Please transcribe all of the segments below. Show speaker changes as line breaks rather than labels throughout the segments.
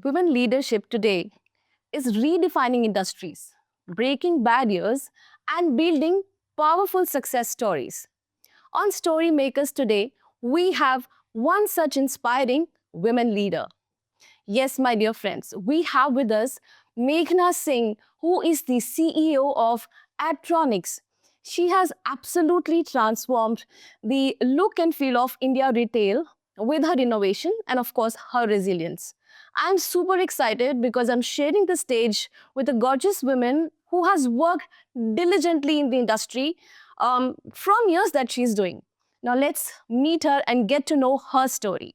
women leadership today is redefining industries, breaking barriers, and building powerful success stories. On Story Makers today, we have one such inspiring women leader. Yes, my dear friends, we have with us Meghna Singh, who is the CEO of Adtronics. She has absolutely transformed the look and feel of India retail with her innovation and, of course, her resilience. I'm super excited because I'm sharing the stage with a gorgeous woman who has worked diligently in the industry from years that she's doing. Now, let's meet her and get to know her story.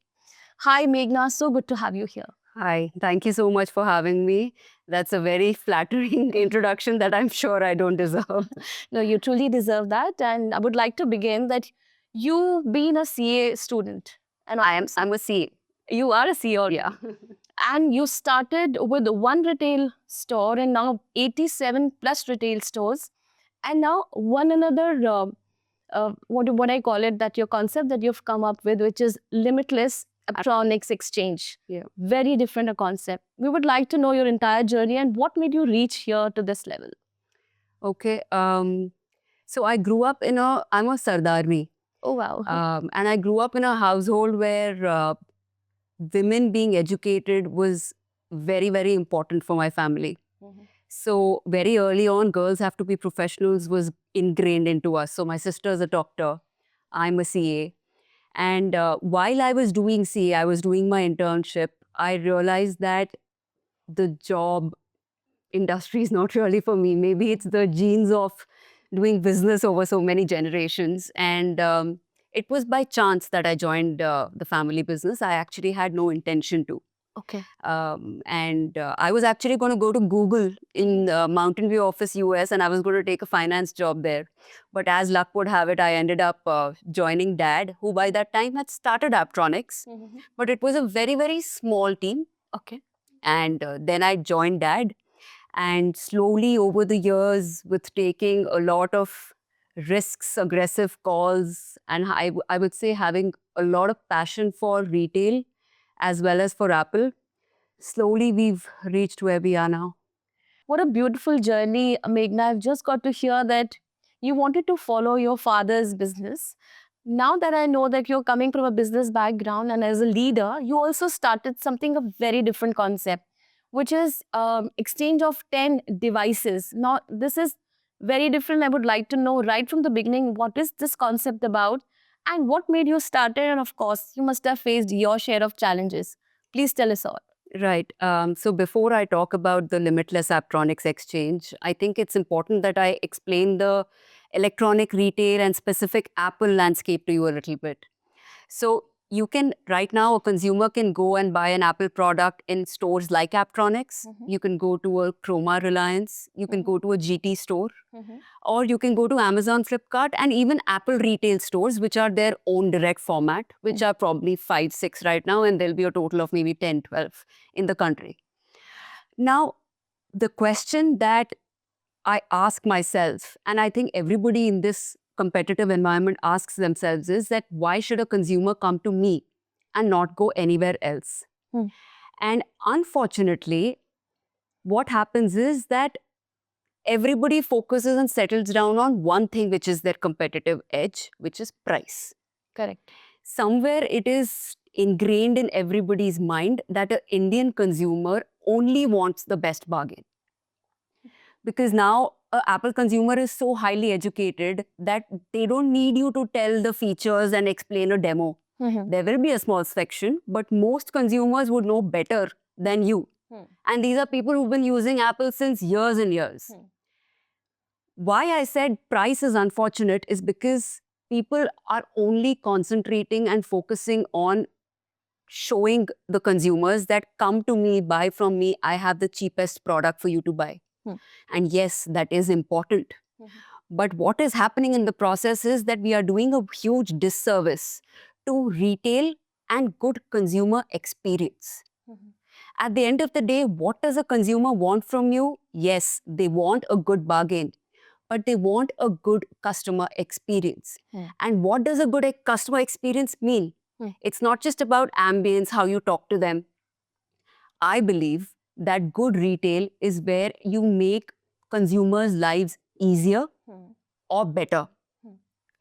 Hi, Meghna. So good to have you here.
Hi, thank you so much for having me. That's a very flattering introduction that I'm sure I don't deserve.
No, you truly deserve that. And I would like to begin that you being a CA student, and
I'm a CA.
you are a CA,
Yeah.
and you started with one retail store, and now 87 plus retail stores, and now one another. What I call it, that your concept that you've come up with, which is limitless electronics exchange.
Yeah.
Very different a concept. We would like to know your entire journey and what made you reach here to this level.
Okay. So I grew up I'm a Sardarni.
Oh wow.
And I grew up in a household where women being educated was very, very important for my family. So very early on, girls have to be professionals was ingrained into us. So my sister's a doctor. I'm a CA. And while I was doing CA, I was doing my internship, I realized that the job industry is not really for me. Maybe it's the genes of doing business over so many generations. And it was by chance that I joined the family business. I actually had no intention to.
Okay.
And I was actually going to go to Google in Mountain View office, US, and I was going to take a finance job there. But as luck would have it, I ended up joining Dad, who by that time had started Aptronics. But it was a very, very small team.
Okay.
And then I joined Dad. And slowly over the years, with taking a lot of risks, aggressive calls, and I would say having a lot of passion for retail as well as for Apple, slowly we've reached where we are now.
What a beautiful journey, Meghna. I've just got to hear that you wanted to follow your father's business. Now that I know that you're coming from a business background and as a leader, you also started something a very different concept, which is exchange of 10 devices. Now, this is very different. I would like to know right from the beginning, what is this concept about and what made you start it? And of course, you must have faced your share of challenges. Please tell us all.
Right. So before I talk about the limitless Aptronics exchange, I think it's important that I explain the electronic retail and specific Apple landscape to you a little bit. So you can, right now, a consumer can go and buy an Apple product in stores like Aptronics. You can go to a Chroma Reliance. You can go to a GT store. Or you can go to Amazon, Flipkart, and even Apple retail stores, which are their own direct format, which are probably 5, 6 right now, and there'll be a total of maybe 10, 12 in the country. Now, the question that I ask myself, and I think everybody in this competitive environment asks themselves, is that why should a consumer come to me and not go anywhere else? And unfortunately, what happens is that everybody focuses and settles down on one thing, which is their competitive edge, which is price.
Correct.
Somewhere it is ingrained in everybody's mind that an Indian consumer only wants the best bargain. Because now an Apple consumer is so highly educated that they don't need you to tell the features and explain a demo. There will be a small section, but most consumers would know better than you. And these are people who've been using Apple since years and years. Why I said price is unfortunate is because people are only concentrating and focusing on showing the consumers that come to me, buy from me, I have the cheapest product for you to buy. And yes, that is important. But what is happening in the process is that we are doing a huge disservice to retail and good consumer experience. At the end of the day, what does a consumer want from you? Yes, they want a good bargain, but they want a good customer experience. And what does a good customer experience mean? It's not just about ambience, how you talk to them. I believe that good retail is where you make consumers' lives easier or better,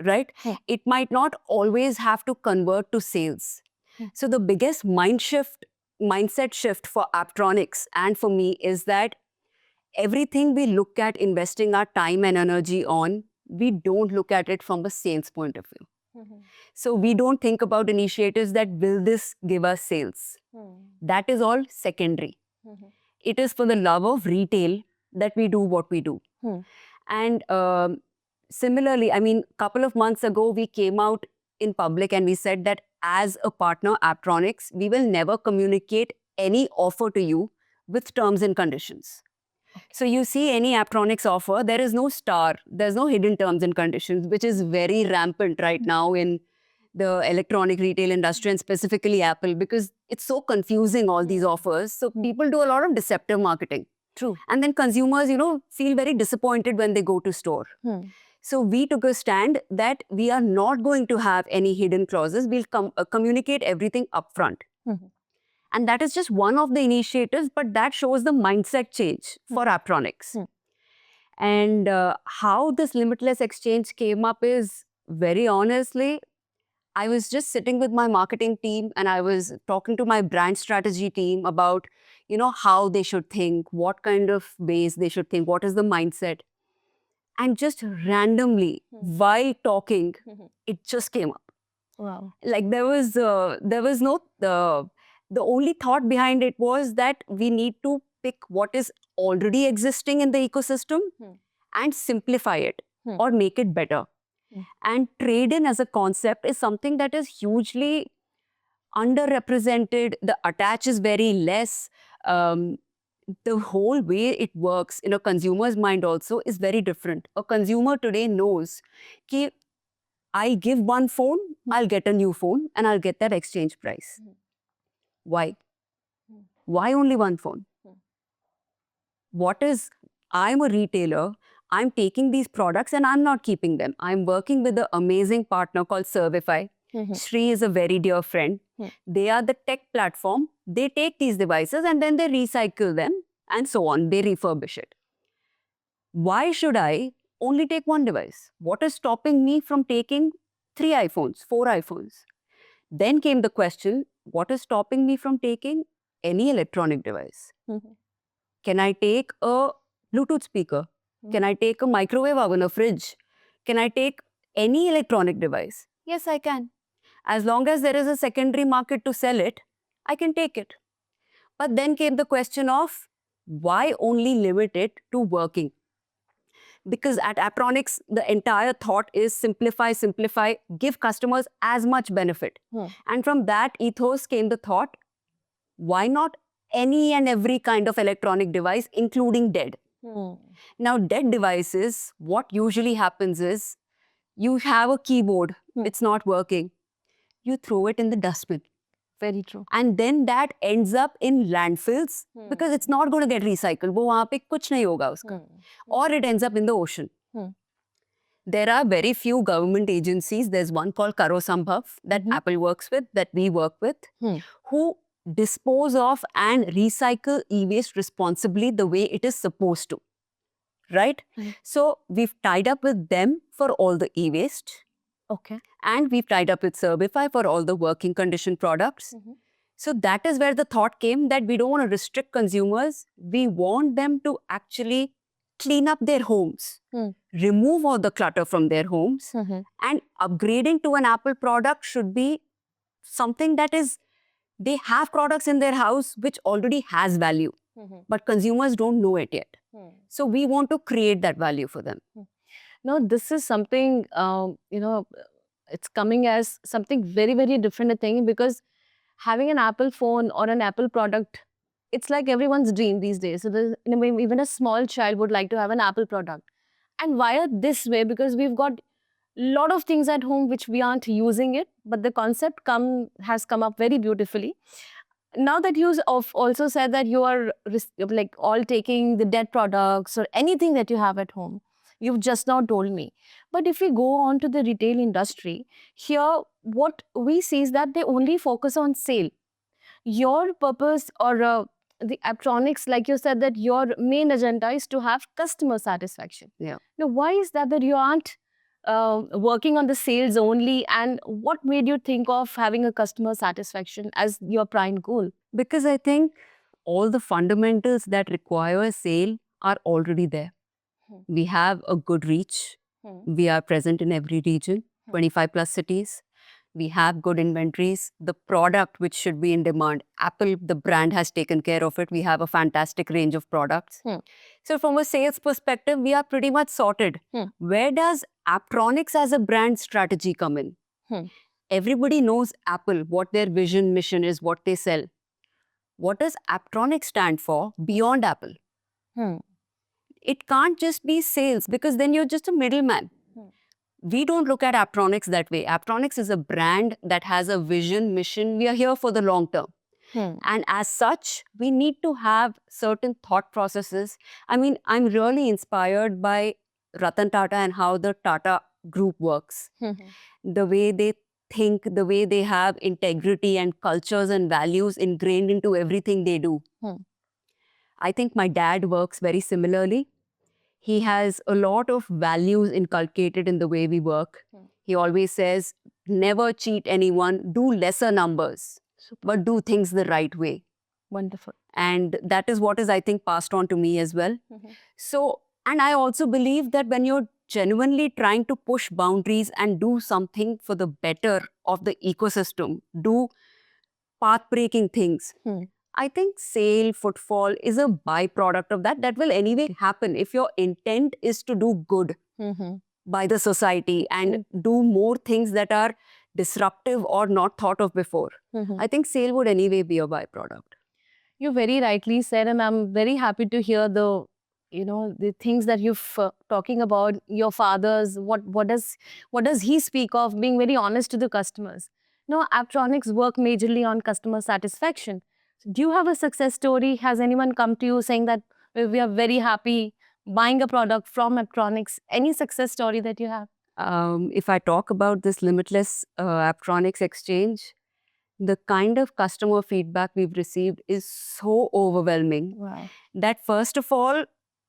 right? It might not always have to convert to sales. So the biggest mindset shift for Aptronics and for me is that everything we look at investing our time and energy on, we don't look at it from a sales point of view. So we don't think about initiatives that will this give us sales. That is all secondary. It is for the love of retail that we do what we do. And similarly, I mean, a couple of months ago, we came out in public and we said that as a partner, Aptronics, we will never communicate any offer to you with terms and conditions. So you see any Aptronics offer, there is no star, there's no hidden terms and conditions, which is very rampant right now in the electronic retail industry and specifically Apple, because it's so confusing, all these offers. So people do a lot of deceptive marketing.
True.
And then consumers, feel very disappointed when they go to store. So we took a stand that we are not going to have any hidden clauses. We'll communicate everything upfront. And that is just one of the initiatives, but that shows the mindset change for Aptronics. And how this limitless exchange came up is, very honestly, I was just sitting with my marketing team and I was talking to my brand strategy team about, how they should think, what kind of ways they should think, what is the mindset. And just randomly, while talking, it just came up.
Wow.
Like there was no, the only thought behind it was that we need to pick what is already existing in the ecosystem and simplify it or make it better. And trade-in as a concept is something that is hugely underrepresented. The attach is very less. The whole way it works in a consumer's mind also is very different. A consumer today knows that I give one phone, I'll get a new phone and I'll get that exchange price. Why? Why only one phone? I'm a retailer, I'm taking these products and I'm not keeping them. I'm working with an amazing partner called Servify. Shri is a very dear friend. They are the tech platform. They take these devices and then they recycle them and so on. They refurbish it. Why should I only take one device? What is stopping me from taking 3 iPhones, 4 iPhones? Then came the question, what is stopping me from taking any electronic device? Can I take a Bluetooth speaker? Can I take a microwave oven, a fridge? Can I take any electronic device? Yes, I can. As long as there is a secondary market to sell it, I can take it. But then came the question of why only limit it to working? Because at Aptronics, the entire thought is simplify, give customers as much benefit. And from that ethos came the thought, why not any and every kind of electronic device, including dead? Now, dead devices, what usually happens is, you have a keyboard, it's not working. You throw it in the dustbin.
Very true.
And then that ends up in landfills because it's not going to get recycled. वो वहाँ पे कुछ नहीं होगा उसका. Or it ends up in the ocean. There are very few government agencies. There's one called Karo Sambhav that Apple works with, that we work with, who dispose of and recycle e-waste responsibly the way it is supposed to. Right? So we've tied up with them for all the e-waste.
Okay.
And we've tied up with Servify for all the working condition products. So that is where the thought came that we don't want to restrict consumers. We want them to actually clean up their homes, remove all the clutter from their homes, and upgrading to an Apple product should be something that is, they have products in their house which already has value, but consumers don't know it yet. So we want to create that value for them.
No, this is something, it's coming as something very, very different, I think, because having an Apple phone or an Apple product, it's like everyone's dream these days. So there's, even a small child would like to have an Apple product. And why this way? Because we've got a lot of things at home which we aren't using it, but the concept has come up very beautifully. Now that you also said that you are like all taking the dead products or anything that you have at home, you've just now told me. But if we go on to the retail industry, here what we see is that they only focus on sale. Your purpose or the Aptronics, like you said, that your main agenda is to have customer satisfaction.
Yeah.
Now, why is that you aren't working on the sales only? And what made you think of having a customer satisfaction as your prime goal?
Because I think all the fundamentals that require a sale are already there.
Hmm.
We have a good reach. We are present in every region, 25 plus cities. We have good inventories. The product which should be in demand, Apple, the brand, has taken care of it. We have a fantastic range of products.
Hmm.
So from a sales perspective, we are pretty much sorted.
Hmm.
Where does Aptronics as a brand strategy come in?
Hmm.
Everybody knows Apple, what their vision, mission is, what they sell. What does Aptronics stand for beyond Apple?
Hmm.
It can't just be sales, because then you're just a middleman. We don't look at Aptronics that way. Aptronics is a brand that has a vision, mission. We are here for the long term. And as such, we need to have certain thought processes. I mean, I'm really inspired by Ratan Tata and how the Tata group works. The way they think, the way they have integrity and cultures and values ingrained into everything they do. I think my dad works very similarly. He has a lot of values inculcated in the way we work. He always says, never cheat anyone, do lesser numbers, but do things the right way.
Wonderful.
And that is what is, I think, passed on to me as well. So, and I also believe that when you're genuinely trying to push boundaries and do something for the better of the ecosystem, do path-breaking things, I think sale, footfall is a byproduct of that. That will anyway happen if your intent is to do good by the society and do more things that are disruptive or not thought of before. I think sale would anyway be a byproduct.
You very rightly said, and I'm very happy to hear the, the things that you've talking about your father's. What does he speak of? Being very honest to the customers. No, Aptronics work majorly on customer satisfaction. Do you have a success story? Has anyone come to you saying that we are very happy buying a product from Aptronics? Any success story that you have?
If I talk about this limitless Aptronics exchange, the kind of customer feedback we've received is so overwhelming that first of all,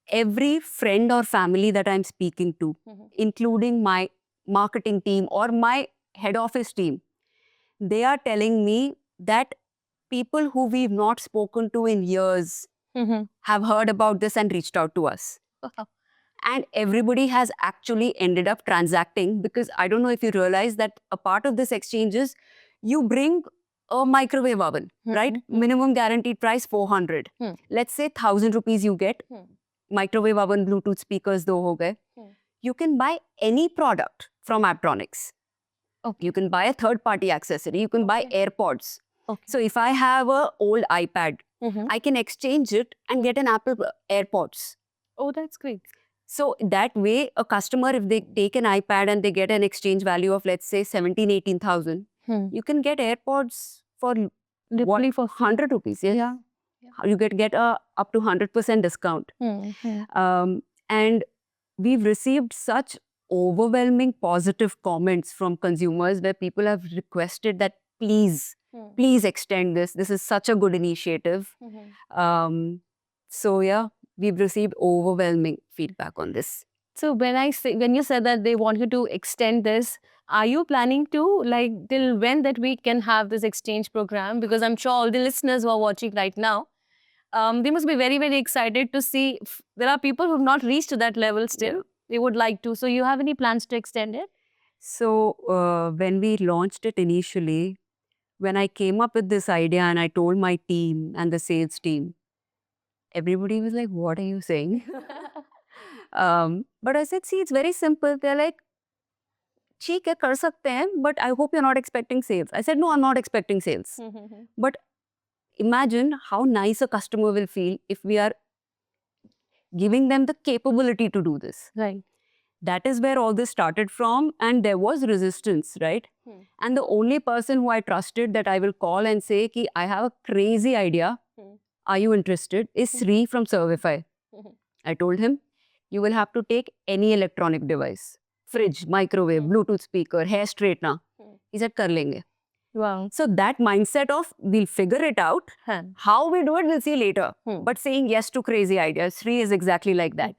every friend or family that I'm speaking to, including my marketing team or my head office team, they are telling me that people who we've not spoken to in years have heard about this and reached out to us. And everybody has actually ended up transacting, because I don't know if you realize that a part of this exchange is you bring a microwave oven, right? Minimum guaranteed price 400. Let's say 1,000 rupees you get. Microwave oven, Bluetooth speakers, do ho gaye. You can buy any product from Aptronics. You can buy a third-party accessory. You can buy AirPods. So if I have an old iPad, I can exchange it and get an Apple AirPods.
Oh, that's great.
So that way, a customer, if they take an iPad and they get an exchange value of, let's say, 17, 18,000, you can get AirPods for
Literally for free.
100 rupees. Yeah. You get a up to 100% discount. And we've received such overwhelming positive comments from consumers where people have requested that please extend this. This is such a good initiative. So yeah, we've received overwhelming feedback on this.
So when you said that they want you to extend this, are you planning to, like, till when that we can have this exchange program? Because I'm sure all the listeners who are watching right now, they must be very, very excited to see there are people who have not reached to that level still. They would like to. So you have any plans to extend it?
So when we launched it initially, when I came up with this idea and I told my team and the sales team, everybody was like, what are you saying? But I said, see, it's very simple. They're like, ठीक है, कर सकते हैं, but I hope you're not expecting sales. I said, no, I'm not expecting sales. But imagine how nice a customer will feel if we are giving them the capability to do this.
Right.
That is where all this started from, and there was resistance, right? And the only person who I trusted that I will call and say, ki, I have a crazy idea, are you interested, is Sri from Servify. I told him, you will have to take any electronic device, fridge, microwave, Bluetooth speaker, hair straightener. He said, kar lenge.
Wow.
So that mindset of we'll figure it out,
Huh.
how we do it, we'll see later.
Hmm.
But saying yes to crazy ideas, Sri is exactly like that.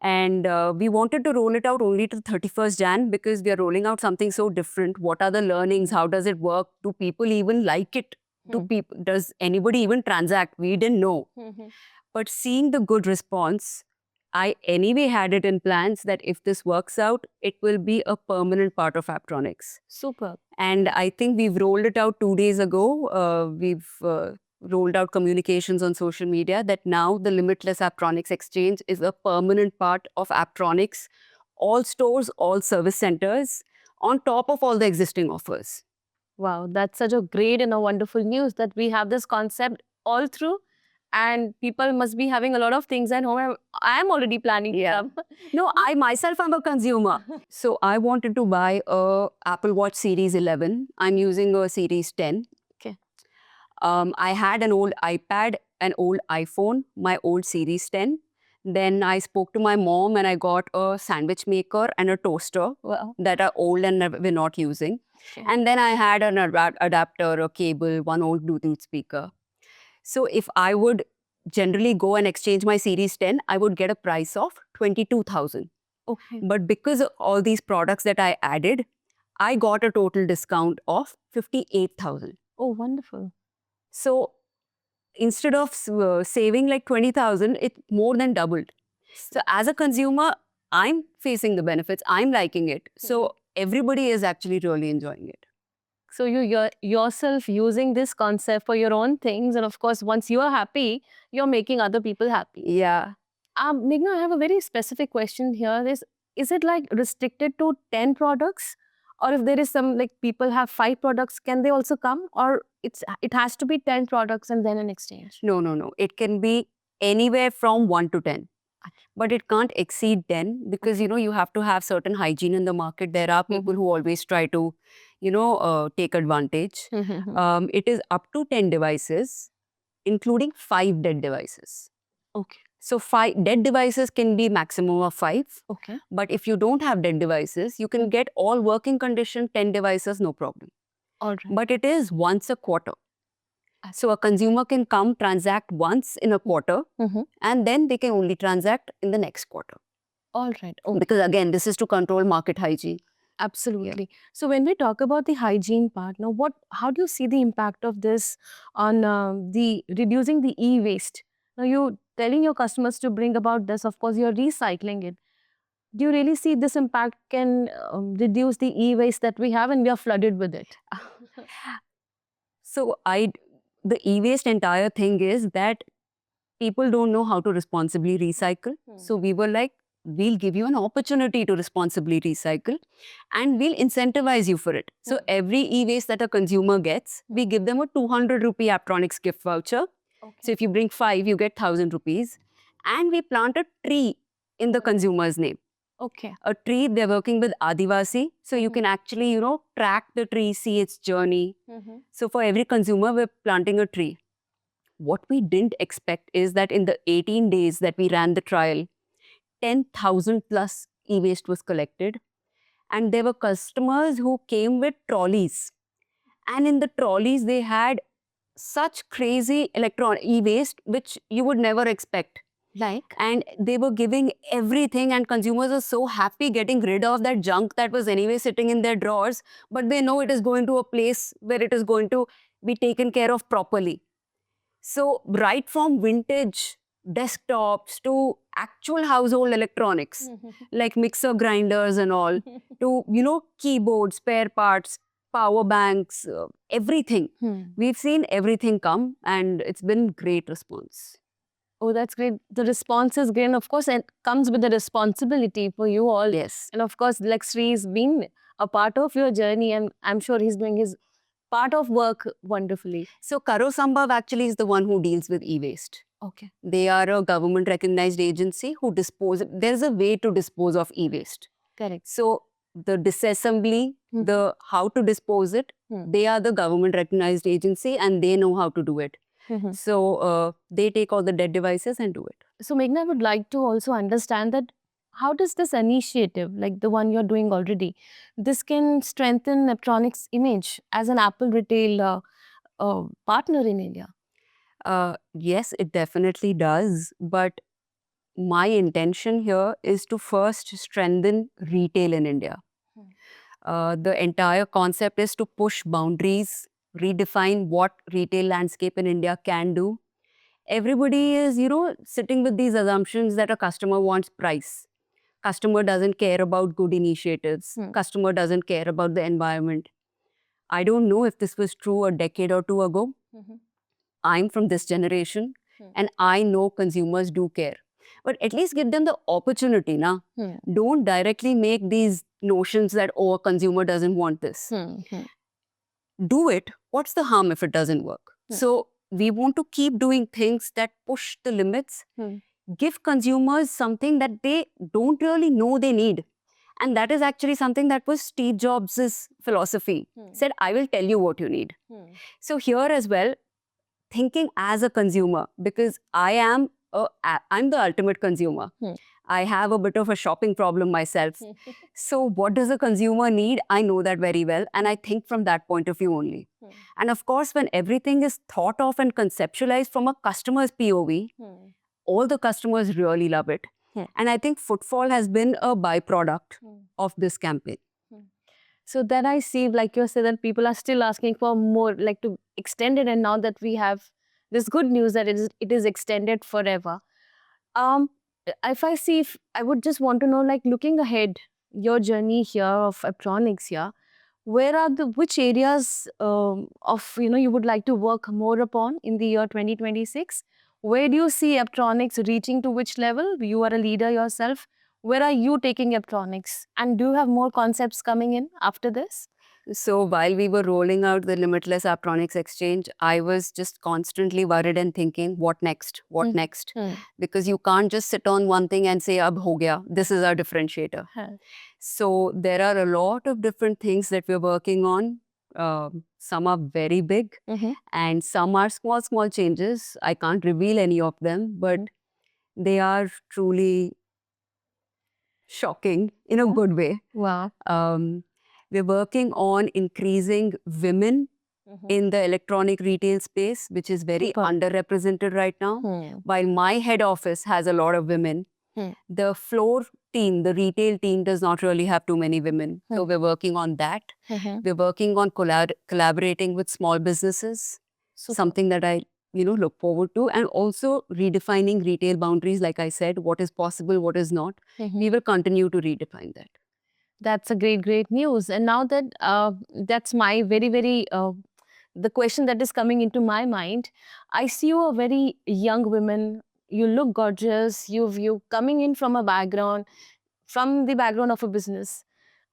And we wanted to roll it out only to 31st Jan because we are rolling out something so different. What are the learnings? How does it work? Do people even like it? Does anybody even transact? We didn't know. But seeing the good response, I anyway had it in plans that if this works out, it will be a permanent part of Aptronics.
Super.
And I think we've rolled it out 2 days ago. We've rolled out communications on social media that now the Limitless Aptronics Exchange is a permanent part of Aptronics, all stores, all service centers, on top of all the existing offers.
Wow, that's such a great and a wonderful news that we have this concept all through, and people must be having a lot of things at home. I'm already planning to
Yeah.
come.
No, I myself am a consumer. So I wanted to buy a Apple Watch Series 11. I'm using a Series 10.
Okay.
I had an old iPad, an old iPhone, my old Series 10. Then I spoke to my mom and I got a sandwich maker and a toaster
Wow.
that are old and we're not using.
Okay.
And then I had an adapter, a cable, one old Bluetooth speaker. So if I would generally go and exchange my Series 10, I would get a price of 22,000.
Okay.
But because of all these products that I added, I got a total discount of 58,000.
Oh, wonderful.
So instead of saving like 20,000, it more than doubled. So as a consumer, I'm facing the benefits. I'm liking it. So everybody is actually really enjoying it.
So you're yourself using this concept for your own things, and of course, once you are happy, you're making other people happy.
Yeah.
Meghna, I have a very specific question here. Is it like restricted to 10 products? Or if there is some, like people have 5 products, can they also come? Or it has to be 10 products and then an exchange?
No. It can be anywhere from 1 to 10. But it can't exceed 10 because, you have to have certain hygiene in the market. There are people who always try to, take advantage. It is up to 10 devices, including 5 dead devices.
Okay.
So 5 dead devices can be maximum of 5.
Okay.
But if you don't have dead devices, you can get all working condition 10 devices, no problem.
All right.
But it is once a quarter. So a consumer can come transact once in a quarter and then they can only transact in the next quarter.
All right. Okay.
Because again, this is to control market hygiene.
Absolutely. So when we talk about the hygiene part, now how do you see the impact of this on the reducing the e-waste? Now you're telling your customers to bring about this, of course, you're recycling it. Do you really see this impact can reduce the e-waste that we have and we are flooded with it?
So the e-waste entire thing is that people don't know how to responsibly recycle. So we were like, we'll give you an opportunity to responsibly recycle and we'll incentivize you for it. So every e-waste that a consumer gets, we give them a 200 rupee Aptronics gift voucher.
Okay.
So if you bring 5, you get 1,000 rupees. And we plant a tree in the consumer's name.
Okay.
A tree, they're working with Adivasi. So you can actually, track the tree, see its journey. So for every consumer, we're planting a tree. What we didn't expect is that in the 18 days that we ran the trial, 10,000 plus e-waste was collected. And there were customers who came with trolleys. And in the trolleys, they had such crazy e-waste, which you would never expect.
Like?
And they were giving everything and consumers are so happy getting rid of that junk that was anyway sitting in their drawers. But they know it is going to a place where it is going to be taken care of properly. So right from vintage desktops to actual household electronics, like mixer grinders and all, to, keyboards, spare parts, power banks, everything. We've seen everything come and it's been great response.
Oh, that's great. The response is great. And of course, it comes with the responsibility for you all.
Yes.
And of course, like Sri's been a part of your journey and I'm sure he's doing his part of work wonderfully.
So Karo Sambhav actually is the one who deals with e-waste.
Okay.
They are a government recognized agency who there's a way to dispose of e-waste.
Correct.
So the disassembly, the how to dispose it, they are the government recognized agency and they know how to do it. So they take all the dead devices and do it.
So Meghna, I would like to also understand that how does this initiative, like the one you're doing already, this can strengthen Aptronic's image as an Apple retail partner in India?
Yes, it definitely does. But my intention here is to first strengthen retail in India.
Hmm.
The entire concept is to push boundaries, redefine what retail landscape in India can do. Everybody is, sitting with these assumptions that a customer wants price. Customer doesn't care about good initiatives.
Hmm.
Customer doesn't care about the environment. I don't know if this was true a decade or two ago.
Mhm.
I'm from this generation
Hmm.
and I know consumers do care. But at least give them the opportunity, na?
Hmm.
Don't directly make these notions that, oh, a consumer doesn't want this.
Hmm. Hmm.
Do it. What's the harm if it doesn't work?
Hmm.
So we want to keep doing things that push the limits,
Hmm.
give consumers something that they don't really know they need. And that is actually something that was Steve Jobs' philosophy.
Hmm.
Said, I will tell you what you need.
Hmm.
So here as well, thinking as a consumer, because I'm the ultimate consumer.
Hmm.
I have a bit of a shopping problem myself. So what does a consumer need? I know that very well. And I think from that point of view only.
Hmm.
And of course, when everything is thought of and conceptualized from a customer's POV,
Hmm.
all the customers really love it.
Hmm.
And I think footfall has been a byproduct
Hmm.
of this campaign.
So then I see, like you said, that people are still asking for more, like to extend it. And now that we have this good news that it is extended forever. If I see, if I would just want to know, like looking ahead, your journey here of Aptronics here, where are which areas of you would like to work more upon in the year 2026? Where do you see Aptronics reaching to which level? You are a leader yourself. Where are you taking Aptronics? And do you have more concepts coming in after this?
So while we were rolling out the Limitless Aptronics Exchange, I was just constantly worried and thinking, what next? What
Hmm.
next?
Hmm.
Because you can't just sit on one thing and say, ab ho gaya, this is our differentiator.
Huh.
So there are a lot of different things that we're working on. Some are very big
Mhm.
and some are small, small changes. I can't reveal any of them, but they are truly shocking in a good way.
Wow.
We're working on increasing women in the electronic retail space, which is very
Super.
underrepresented right now.
Hmm.
While my head office has a lot of women,
Hmm.
the floor team, the retail team does not really have too many women. So we're working on that.
Mhm.
We're working on collaborating with small businesses,
Super.
something that I look forward to, and also redefining retail boundaries. Like I said, what is possible, what is not.
Mhm.
We will continue to redefine that.
That's a great news. And now that that's my very the question that is coming into my mind. I see you a very young woman. You look gorgeous. You coming in from from the background of a business.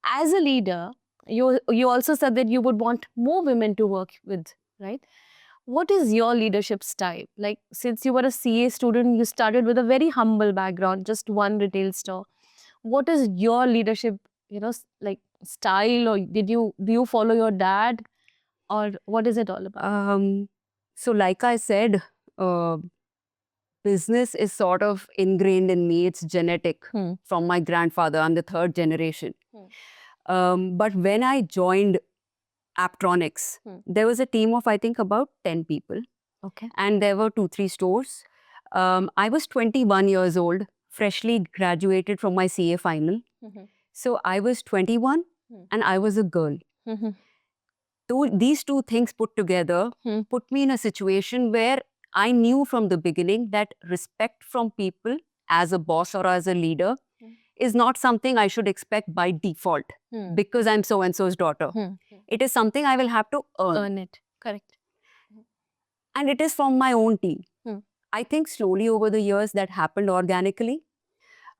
As a leader, you also said that you would want more women to work with, right? What is your leadership style? Like, since you were a CA student, you started with a very humble background, just one retail store. What is your leadership, like style, or do you follow your dad, or what is it all about?
So like I said, uh, business is sort of ingrained in me. It's genetic
Hmm.
from my grandfather. I'm the third generation.
Hmm.
But when I joined Aptronics, there was a team of, I think, about 10 people.
Okay.
And there were 2-3 stores. I was 21 years old, freshly graduated from my CA final. So I was 21 and I was a girl. These two things put together put me in a situation where I knew from the beginning that respect from people as a boss or as a leader is not something I should expect by default because I'm so-and-so's daughter. It is something I will have to earn.
Earn it. Correct.
And it is from my own team. I think slowly over the years that happened organically.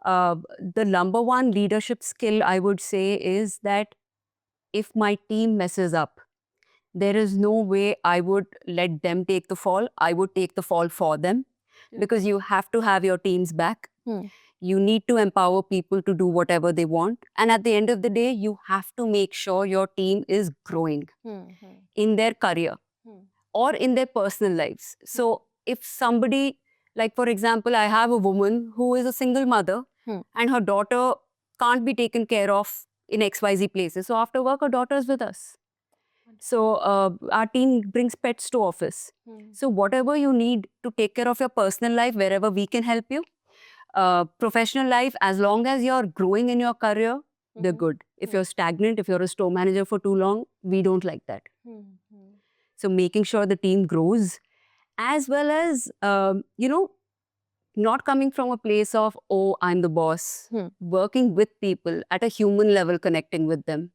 The number one leadership skill I would say is that if my team messes up, there is no way I would let them take the fall. I would take the fall for them because you have to have your team's back. You need to empower people to do whatever they want. And at the end of the day, you have to make sure your team is growing in their career or in their personal lives. So if somebody, like for example, I have a woman who is a single mother and her daughter can't be taken care of in XYZ places. So after work, her daughter is with us. So our team brings pets to office. So whatever you need to take care of your personal life, wherever we can help you, professional life, as long as you're growing in your career, they're good. If you're stagnant, if you're a store manager for too long, we don't like that. So making sure the team grows, as well as, not coming from a place of, oh, I'm the boss, working with people at a human level, connecting with them.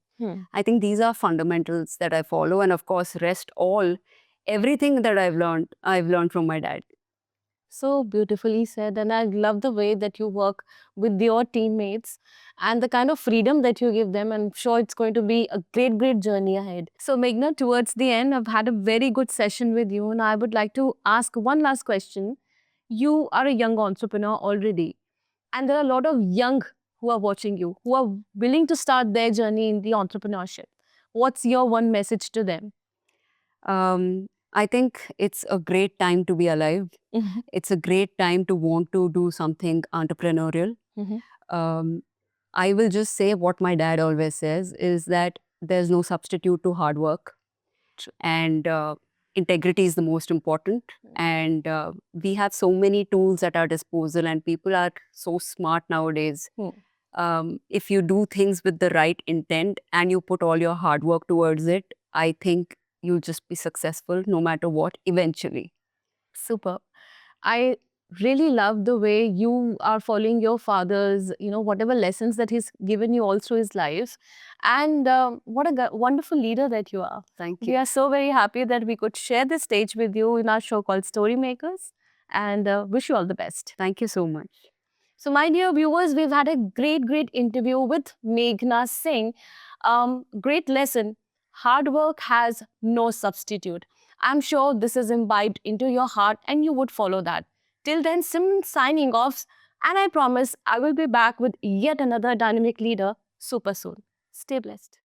I think these are fundamentals that I follow. And of course, everything that I've learned from my dad.
So beautifully said. And I love the way that you work with your teammates and the kind of freedom that you give them. I'm sure it's going to be a great, great journey ahead. So, Meghna, towards the end, I've had a very good session with you. And I would like to ask one last question. You are a young entrepreneur already, and there are a lot of young who are watching you, who are willing to start their journey in the entrepreneurship. What's your one message to them?
I think it's a great time to be alive. It's a great time to want to do something entrepreneurial. Um, I will just say what my dad always says is that there's no substitute to hard work. And integrity is the most important. And we have so many tools at our disposal, and people are so smart nowadays. If you do things with the right intent and you put all your hard work towards it, I think you'll just be successful no matter what eventually.
Super. I really love the way you are following your father's, whatever lessons that he's given you all through his life. And what a wonderful leader that you are.
Thank
We
you.
are so very happy that we could share this stage with you in our show called Storymakers, and wish you all the best.
Thank you so much.
So, my dear viewers, we've had a great, great interview with Meghna Singh. Great lesson. Hard work has no substitute. I'm sure this is imbibed into your heart and you would follow that. Till then, Sim signing off. And I promise I will be back with yet another dynamic leader super soon. Stay blessed.